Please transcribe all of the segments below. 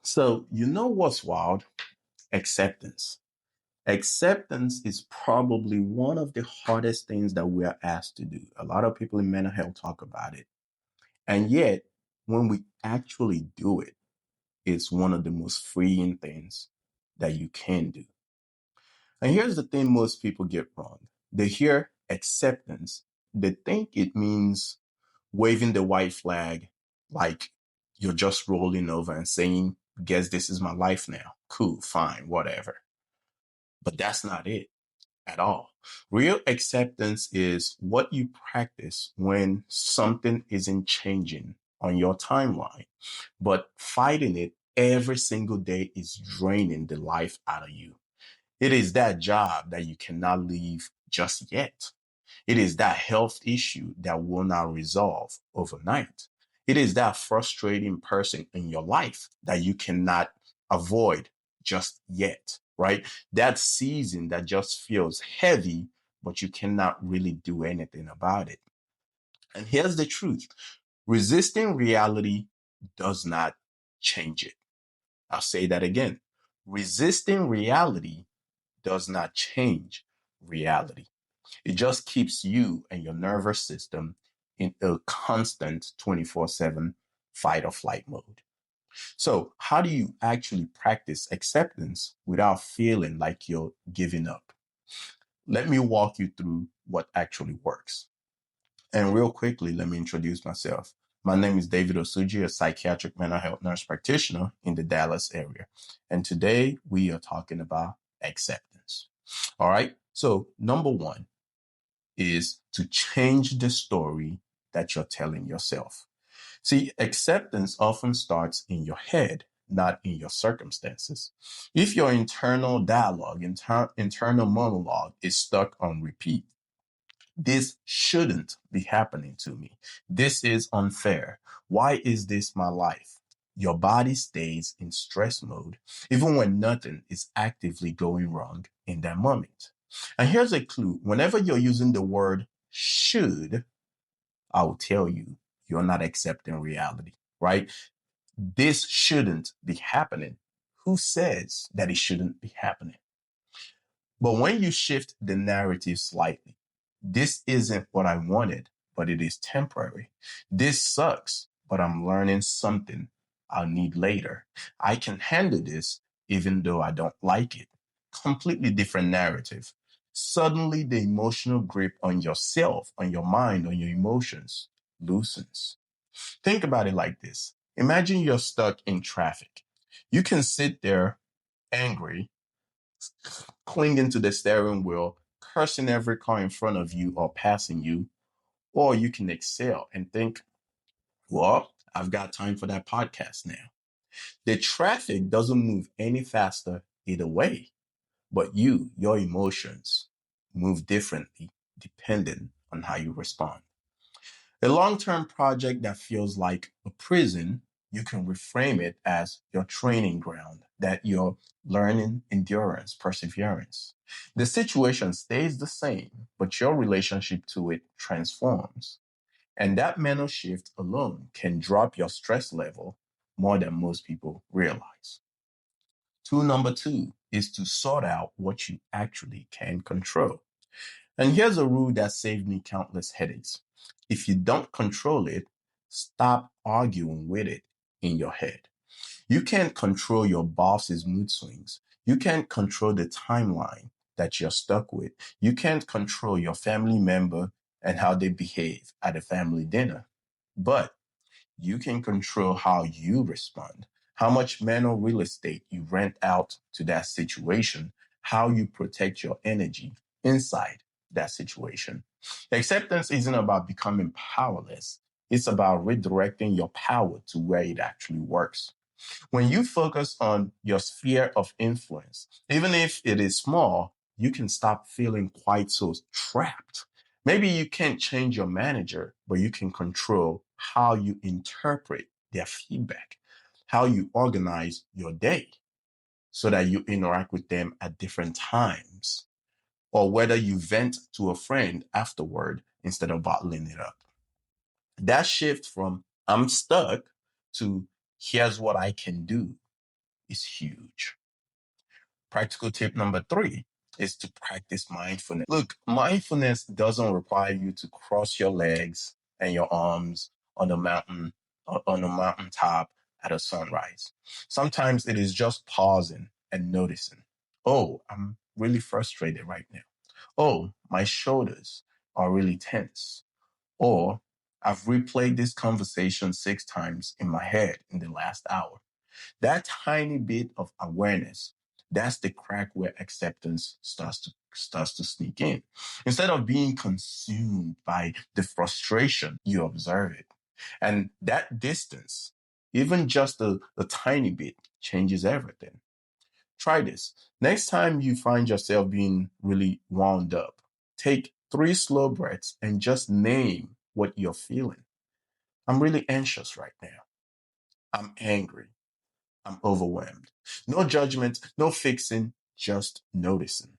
So, you know what's wild? Acceptance. Acceptance is probably one of the hardest things that we are asked to do. A lot of people in mental health talk about it. And yet, when we actually do it, it's one of the most freeing things that you can do. And here's the thing most people get wrong. They hear acceptance, they think it means waving the white flag like you're just rolling over and saying, guess this is my life now. Cool, fine, whatever. But that's not it at all. Real acceptance is what you practice when something isn't changing on your timeline, but fighting it every single day is draining the life out of you. It is that job that you cannot leave just yet. It is that health issue that will not resolve overnight. It is that frustrating person in your life that you cannot avoid just yet, right? That season that just feels heavy, but you cannot really do anything about it. And here's the truth. Resisting reality does not change it. I'll say that again. Resisting reality does not change reality. It just keeps you and your nervous system in a constant 24/7 fight or flight mode. So, how do you actually practice acceptance without feeling like you're giving up? Let me walk you through what actually works. And real quickly, let me introduce myself. My name is David Osuji, a psychiatric mental health nurse practitioner in the Dallas area. And today we are talking about acceptance. All right. So, number one is to change the story that you're telling yourself. See, acceptance often starts in your head, not in your circumstances. If your internal dialogue, internal monologue is stuck on repeat, this shouldn't be happening to me. This is unfair. Why is this my life? Your body stays in stress mode, even when nothing is actively going wrong in that moment. And here's a clue. Whenever you're using the word should, I will tell you, you're not accepting reality, right? This shouldn't be happening. Who says that it shouldn't be happening? But when you shift the narrative slightly, this isn't what I wanted, but it is temporary. This sucks, but I'm learning something I'll need later. I can handle this even though I don't like it. Completely different narrative. Suddenly, the emotional grip on yourself, on your mind, on your emotions loosens. Think about it like this. Imagine you're stuck in traffic. You can sit there angry, clinging to the steering wheel, cursing every car in front of you or passing you, or you can excel and think, well, I've got time for that podcast now. The traffic doesn't move any faster either way, but your emotions move differently depending on how you respond. A long-term project that feels like a prison, you can reframe it as your training ground, that you're learning endurance, perseverance. The situation stays the same, but your relationship to it transforms. And that mental shift alone can drop your stress level more than most people realize. Tool number two is to sort out what you actually can control. And here's a rule that saved me countless headaches. If you don't control it, stop arguing with it in your head. You can't control your boss's mood swings. You can't control the timeline that you're stuck with. You can't control your family member and how they behave at a family dinner. But you can control how you respond, how much mental real estate you rent out to that situation, how you protect your energy inside that situation. Acceptance isn't about becoming powerless. It's about redirecting your power to where it actually works. When you focus on your sphere of influence, even if it is small, you can stop feeling quite so trapped. Maybe you can't change your manager, but you can control how you interpret their feedback, how you organize your day so that you interact with them at different times, or whether you vent to a friend afterward instead of bottling it up. That shift from I'm stuck to here's what I can do is huge. Practical tip number 3 is to practice mindfulness. Look, mindfulness doesn't require you to cross your legs and your arms on the mountain, on a mountaintop at a sunrise. Sometimes it is just pausing and noticing. Oh, I'm really frustrated right now. Oh, my shoulders are really tense. Or I've replayed this conversation 6 times in my head in the last hour. That tiny bit of awareness, that's the crack where acceptance starts to sneak in. Instead of being consumed by the frustration, you observe it. And that distance, even just a tiny bit, changes everything. Try this. Next time you find yourself being really wound up, take 3 slow breaths and just name what you're feeling. I'm really anxious right now. I'm angry. I'm overwhelmed. No judgment, no fixing, just noticing.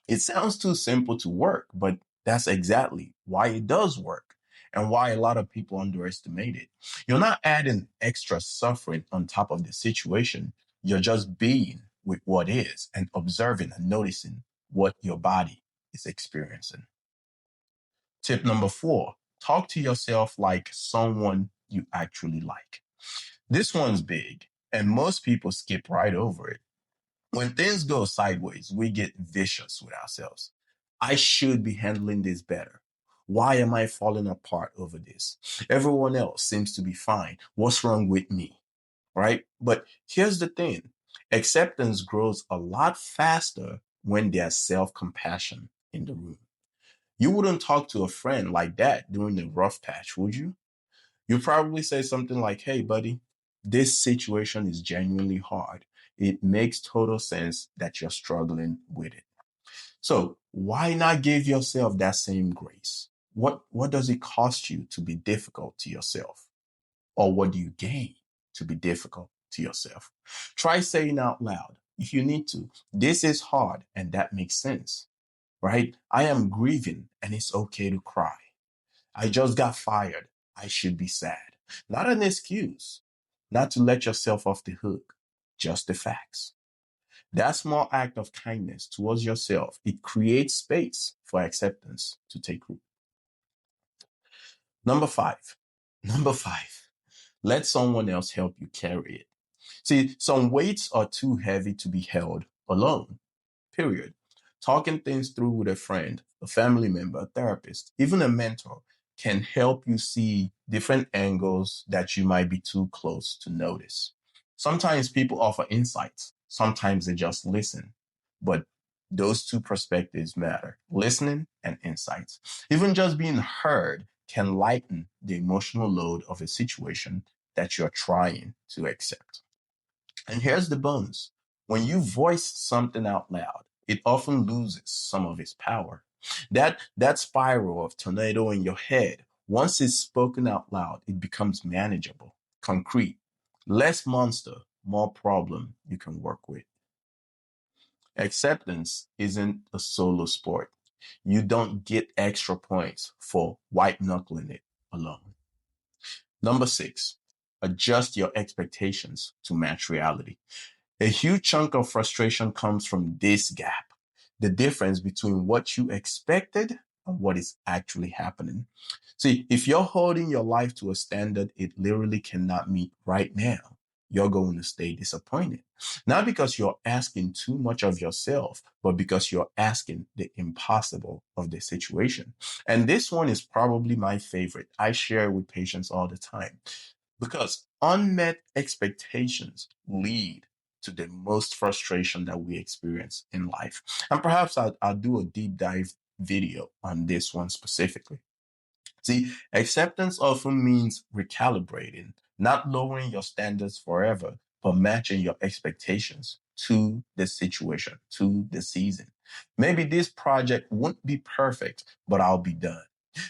It sounds too simple to work, but that's exactly why it does work and why a lot of people underestimate it. You're not adding extra suffering on top of the situation. You're just being with what is and observing and noticing what your body is experiencing. Tip number 4, talk to yourself like someone you actually like. This one's big, and most people skip right over it. When things go sideways, we get vicious with ourselves. I should be handling this better. Why am I falling apart over this? Everyone else seems to be fine. What's wrong with me? Right? But here's the thing, acceptance grows a lot faster when there's self compassion in the room. You wouldn't talk to a friend like that during the rough patch, would you? You probably say something like, hey, buddy, this situation is genuinely hard. It makes total sense that you're struggling with it. So why not give yourself that same grace? What does it cost you to be difficult to yourself? Or what do you gain to be difficult to yourself? Try saying out loud, if you need to, this is hard and that makes sense, right? I am grieving and it's okay to cry. I just got fired. I should be sad. Not an excuse. Not to let yourself off the hook. Just the facts. That small act of kindness towards yourself, it creates space for acceptance to take root. Number 5. Number 5. Let someone else help you carry it. See, some weights are too heavy to be held alone. Period. Talking things through with a friend, a family member, a therapist, even a mentor can help you see different angles that you might be too close to notice. Sometimes people offer insights, sometimes they just listen, but those two perspectives matter, listening and insights. Even just being heard can lighten the emotional load of a situation that you're trying to accept. And here's the bonus. When you voice something out loud, it often loses some of its power. That spiral of tornado in your head, once it's spoken out loud, it becomes manageable, concrete, less monster, more problem you can work with. Acceptance isn't a solo sport. You don't get extra points for white knuckling it alone. Number 6, adjust your expectations to match reality. A huge chunk of frustration comes from this gap, the difference between what you expected and what is actually happening. See, if you're holding your life to a standard it literally cannot meet right now, you're going to stay disappointed. Not because you're asking too much of yourself, but because you're asking the impossible of the situation. And this one is probably my favorite. I share it with patients all the time because unmet expectations lead to the most frustration that we experience in life. And perhaps I'll do a deep dive video on this one specifically. See, acceptance often means recalibrating, not lowering your standards forever, but matching your expectations to the situation, to the season. Maybe this project won't be perfect, but I'll be done.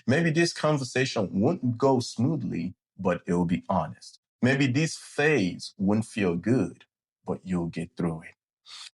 Maybe this conversation won't go smoothly, but it'll be honest. Maybe this phase won't feel good, but you'll get through it.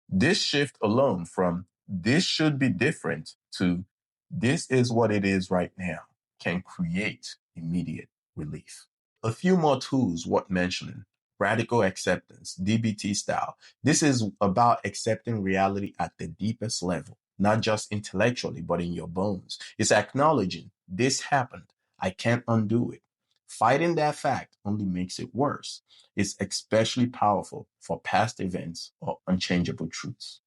This shift alone from this should be different to this is what it is right now can create immediate relief. A few more tools worth mentioning. Radical acceptance, DBT style. This is about accepting reality at the deepest level, not just intellectually, but in your bones. It's acknowledging this happened. I can't undo it. Fighting that fact only makes it worse. It's especially powerful for past events or unchangeable truths.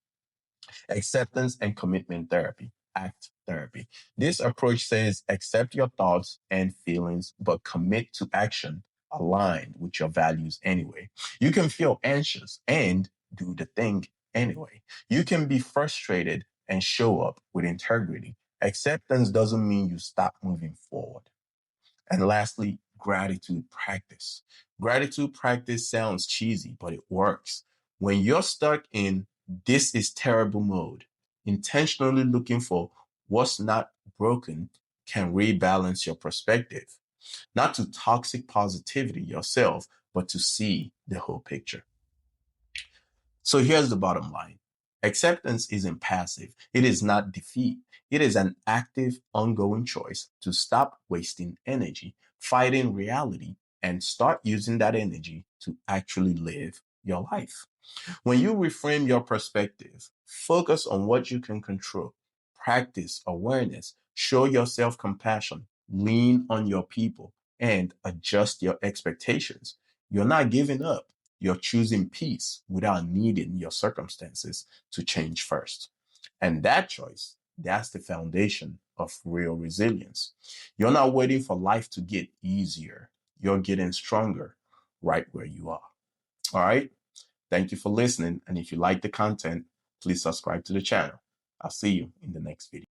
Acceptance and commitment therapy, ACT therapy. This approach says accept your thoughts and feelings, but commit to action aligned with your values anyway. You can feel anxious and do the thing anyway. You can be frustrated and show up with integrity. Acceptance doesn't mean you stop moving forward. And lastly, gratitude practice. Gratitude practice sounds cheesy, but it works. When you're stuck in this is terrible mode, intentionally looking for what's not broken can rebalance your perspective, not to toxic positivity yourself, but to see the whole picture. So here's the bottom line. Acceptance isn't passive. It is not defeat. It is an active, ongoing choice to stop wasting energy, fighting reality, and start using that energy to actually live your life. When you reframe your perspective, focus on what you can control, practice awareness, show yourself compassion, lean on your people, and adjust your expectations. You're not giving up. You're choosing peace without needing your circumstances to change first. And that choice, that's the foundation of real resilience. You're not waiting for life to get easier. You're getting stronger right where you are. All right. Thank you for listening. And if you like the content, please subscribe to the channel. I'll see you in the next video.